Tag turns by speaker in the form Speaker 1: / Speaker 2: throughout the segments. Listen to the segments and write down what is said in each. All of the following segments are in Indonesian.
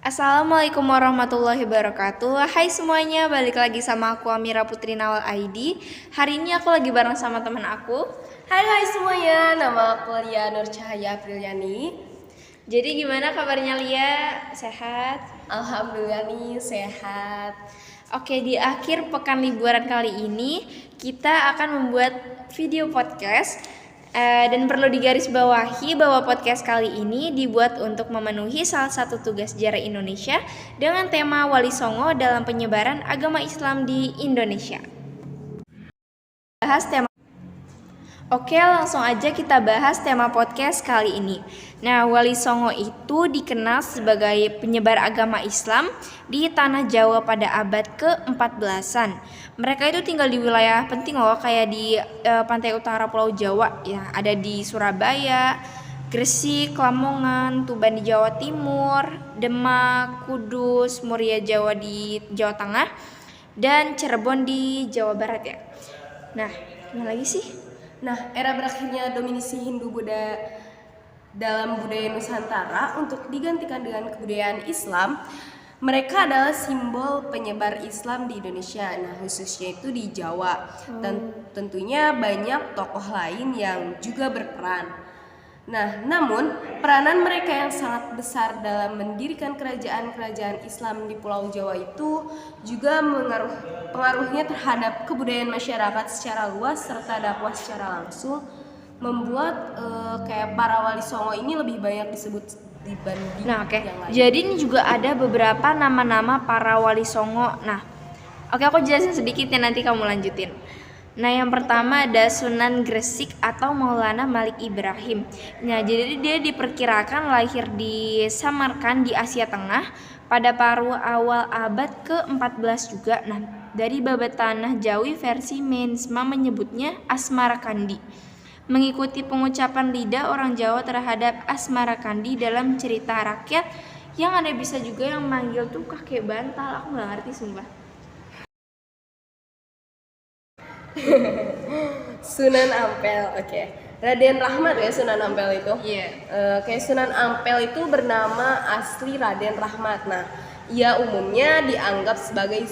Speaker 1: Assalamualaikum warahmatullahi wabarakatuh. Hai semuanya, balik lagi sama aku Amira Putri Nawal ID. Hari ini aku lagi bareng sama teman aku.
Speaker 2: Hai semuanya, nama aku Lia Nur Cahaya Apriliani.
Speaker 1: Jadi gimana kabarnya Lia? Sehat?
Speaker 2: Alhamdulillah nih sehat.
Speaker 1: Oke, di akhir pekan liburan kali ini kita akan membuat video podcast. Dan perlu digarisbawahi bahwa podcast kali ini dibuat untuk memenuhi salah satu tugas sejarah Indonesia dengan tema Wali Songo dalam penyebaran agama Islam di Indonesia. Oke, langsung aja kita bahas tema podcast kali ini. Nah, Wali Songo itu dikenal sebagai penyebar agama Islam di tanah Jawa pada abad ke-14an. Mereka itu tinggal di wilayah penting loh, kayak di pantai utara Pulau Jawa ya, ada di Surabaya, Gresik, Lamongan, Tuban di Jawa Timur, Demak, Kudus, Muria Jawa di Jawa Tengah, dan Cirebon di Jawa Barat ya. Nah, gimana lagi sih?
Speaker 2: Nah, era berakhirnya dominasi Hindu-Buddha dalam budaya Nusantara untuk digantikan dengan kebudayaan Islam, mereka adalah simbol penyebar Islam di Indonesia. Nah, khususnya itu di Jawa. Dan tentunya banyak tokoh lain yang juga berperan. Nah, namun peranan mereka yang sangat besar dalam mendirikan kerajaan-kerajaan Islam di Pulau Jawa itu juga pengaruhnya terhadap kebudayaan masyarakat secara luas serta dakwah secara langsung membuat kayak para Wali Songo ini lebih banyak disebut dibanding yang lain.
Speaker 1: Jadi ini juga ada beberapa nama-nama para Wali Songo. Nah, aku jelasin sedikit ya, nanti kamu lanjutin. Nah, yang pertama ada Sunan Gresik atau Maulana Malik Ibrahim. Nah, jadi dia diperkirakan lahir di Samarkand di Asia Tengah pada paruh awal abad ke-14 juga. Nah, dari babat tanah Jawi versi Mensma menyebutnya Asmarakandi. Mengikuti pengucapan lidah orang Jawa terhadap Asmarakandi dalam cerita rakyat, yang ada bisa juga yang manggil tuh kakek bantal. Aku nggak ngerti sumpah.
Speaker 2: Sunan Ampel, oke. Raden Rahmat ya Sunan Ampel itu.
Speaker 1: Iya.
Speaker 2: Kayak Sunan Ampel itu bernama asli Raden Rahmat. Nah, ia umumnya dianggap sebagai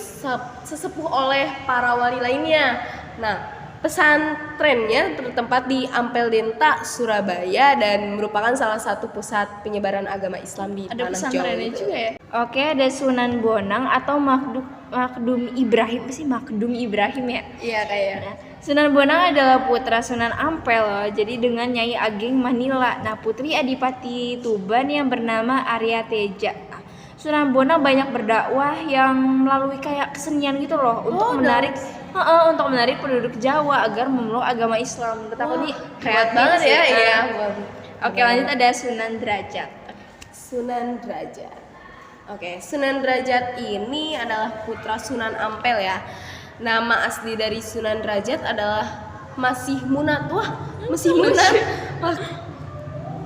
Speaker 2: sesepuh oleh para wali lainnya. Nah, pesantrennya bertempat di Ampel Denta, Surabaya dan merupakan salah satu pusat penyebaran agama Islam di
Speaker 1: Ada
Speaker 2: tanah Jawa
Speaker 1: pesantrennya
Speaker 2: itu.
Speaker 1: juga ya. Oke, ada Sunan Bonang atau Makdum Ibrahim sih, Makdum Ibrahim ya.
Speaker 2: Iya kayaknya.
Speaker 1: Nah, Sunan Bonang adalah putra Sunan Ampel loh. Jadi dengan Nyai Ageng Manila. Nah, putri Adipati Tuban yang bernama Arya Teja. Nah, Sunan Bonang banyak berdakwah yang melalui kayak kesenian gitu loh untuk menarik penduduk Jawa agar memeluk agama Islam. Menurut aku nih
Speaker 2: Kreatif banget ya, iya.
Speaker 1: Oke, lanjut ada Sunan Derajat.
Speaker 2: Sunan Derajat. Oke, Sunan Derajat ini adalah putra Sunan Ampel ya. Nama asli dari Sunan Derajat adalah Masih Munat. Wah, Masih Munat. Wah,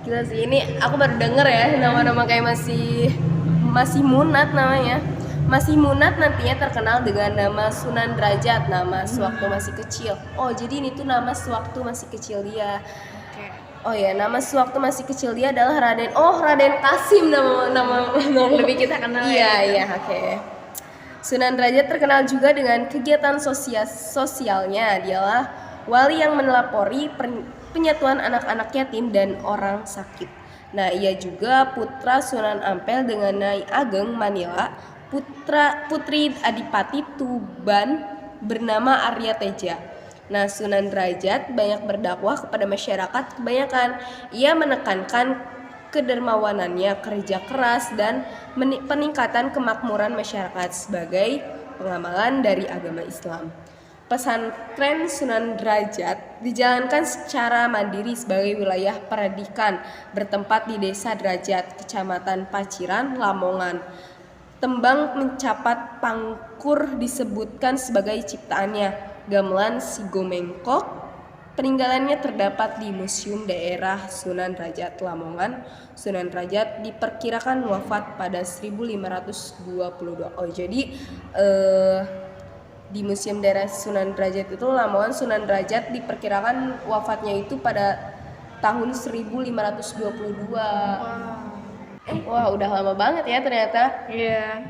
Speaker 2: gila sih, ini aku baru denger ya nama-nama kayak Masih Munat namanya. Masih Munat nantinya terkenal dengan nama Sunan Derajat, nama sewaktu masih kecil. Oh, jadi ini tuh nama sewaktu masih kecil dia. Oh ya, nama sewaktu masih kecil dia adalah Raden Kasim, nama
Speaker 1: Lebih kita kenal
Speaker 2: Iya, oke. Sunan Derajat terkenal juga dengan kegiatan sosialnya. Dialah wali yang melapori penyatuan anak-anak yatim dan orang sakit. Nah, ia juga putra Sunan Ampel dengan Nyai Ageng Manila, putri Adipati Tuban bernama Arya Teja. Nah, Sunan Derajat banyak berdakwah kepada masyarakat. Kebanyakan ia menekankan kedermawanannya, kerja keras, dan peningkatan kemakmuran masyarakat sebagai pengamalan dari agama Islam. Pesantren Sunan Derajat dijalankan secara mandiri sebagai wilayah pendidikan bertempat di Desa Derajat, Kecamatan Paciran, Lamongan. Tembang mencapat pangkur disebutkan sebagai ciptaannya. Gamelan Sigomengkok peninggalannya terdapat di Museum Daerah Sunan Derajat Lamongan. Sunan Derajat diperkirakan wafat pada 1522. Oh, jadi di Museum Daerah Sunan Derajat itu Lamongan, Sunan Derajat diperkirakan wafatnya itu pada tahun 1522. Wah, udah lama banget ya ternyata.
Speaker 1: Iya.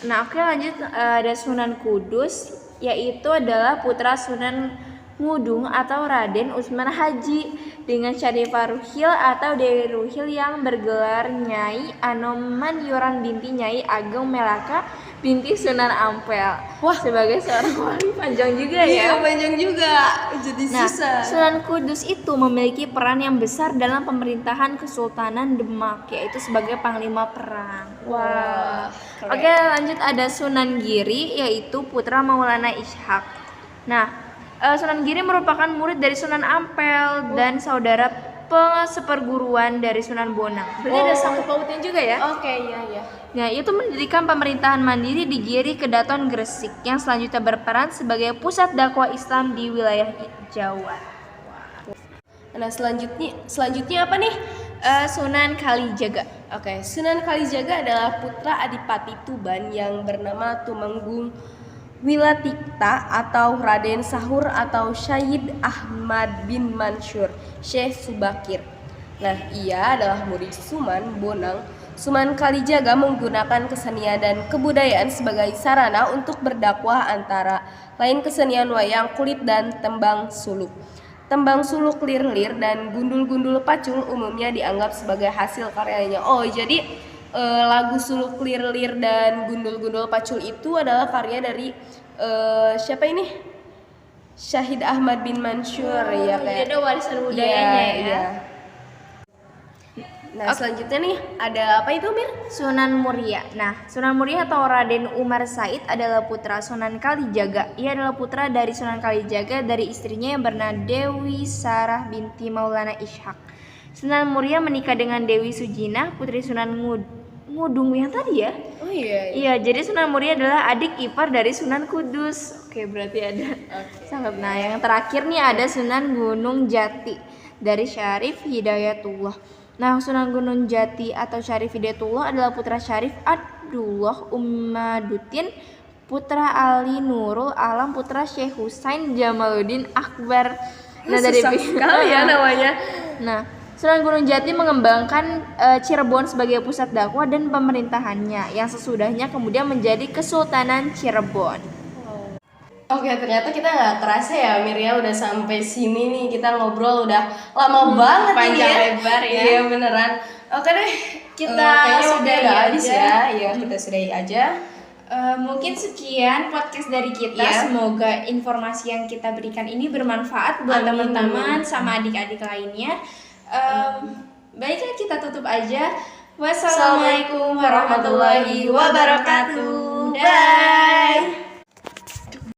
Speaker 1: Nah, oke lanjut. Ada Sunan Kudus, yaitu adalah putra Sunan Ngudung atau Raden Utsman Haji dengan Syarifah Ruhil atau Dewi Ruhil yang bergelar Nyai Anoman Yuran binti Nyai Ageng Melaka binti Sunan Ampel.
Speaker 2: Wah.
Speaker 1: Sebagai seorang wali panjang juga ya.
Speaker 2: Iya, panjang juga. Jadi
Speaker 1: Nah,
Speaker 2: susah.
Speaker 1: Sunan Kudus itu memiliki peran yang besar dalam pemerintahan Kesultanan Demak, yaitu sebagai panglima perang.
Speaker 2: Wah, keren.
Speaker 1: Oke, lanjut ada Sunan Giri, yaitu putra Maulana Ishak. Nah, Sunan Giri merupakan murid dari Sunan Ampel dan saudara seperguruan dari Sunan Bonang. Berarti ada sangkut pautnya juga ya?
Speaker 2: Oke, iya.
Speaker 1: Nah, itu mendirikan pemerintahan mandiri di Giri Kedaton Gresik yang selanjutnya berperan sebagai pusat dakwah Islam di wilayah Jawa.
Speaker 2: Nah, selanjutnya apa nih?
Speaker 1: Sunan Kalijaga.
Speaker 2: Oke, Sunan Kalijaga adalah putra Adipati Tuban yang bernama Tumenggung Wilatikta atau Raden Sahur atau Syahid Ahmad bin Mansur Syekh Subakir. Nah, ia adalah murid Sunan Bonang. Sunan Kalijaga menggunakan kesenian dan kebudayaan sebagai sarana untuk berdakwah, antara lain kesenian wayang kulit dan tembang suluk. Tembang suluk lir-lir dan gundul-gundul pacul umumnya dianggap sebagai hasil karyanya. Oh, jadi lagu suluk lir-lir dan gundul-gundul pacul itu adalah karya dari siapa ini? Syahid Ahmad bin Mansur. Ya,
Speaker 1: Jadi
Speaker 2: kayak
Speaker 1: ada warisan budayanya ya.
Speaker 2: Iya. Nah, selanjutnya nih ada apa itu, Mir?
Speaker 1: Sunan Muria. Nah, Sunan Muria atau Raden Umar Said adalah putra Sunan Kalijaga. Ia adalah putra dari Sunan Kalijaga dari istrinya yang bernama Dewi Sarah binti Maulana Ishak. Sunan Muria menikah dengan Dewi Sujinah, putri Sunan Ngudung yang tadi ya.
Speaker 2: Oh iya.
Speaker 1: Iya, jadi Sunan Muria adalah adik ipar dari Sunan Kudus. Oke, berarti ada. Sangat. Nah, yang terakhir nih ada Sunan Gunung Jati dari Syarif Hidayatullah. Nah, Sunan Gunung Jati atau Syarif Hidayatullah adalah putra Syarif Abdullah Ummaduddin, putra Ali Nurul Alam, putra Syekh Husain Jamaluddin Akbar. Nah,
Speaker 2: Susah sekali ya namanya.
Speaker 1: Nah, Sunan Gunung Jati mengembangkan Cirebon sebagai pusat dakwah dan pemerintahannya, yang sesudahnya kemudian menjadi Kesultanan Cirebon.
Speaker 2: Oke, ternyata kita nggak kerasa ya, Mir, ya udah sampai sini nih, kita ngobrol udah lama banget ini
Speaker 1: panjang
Speaker 2: ya.
Speaker 1: lebar ya.
Speaker 2: Iya, beneran. Oke deh,
Speaker 1: Kita
Speaker 2: kayaknya
Speaker 1: sudahi
Speaker 2: udah habis
Speaker 1: aja.
Speaker 2: ya. Iya, kita sudahi aja.
Speaker 1: Mungkin sekian podcast dari kita.
Speaker 2: Iya.
Speaker 1: Semoga informasi yang kita berikan ini bermanfaat buat
Speaker 2: Amin.
Speaker 1: teman-teman sama adik-adik lainnya. Baiklah, kita tutup aja. Wassalamualaikum warahmatullahi wabarakatuh. Dah.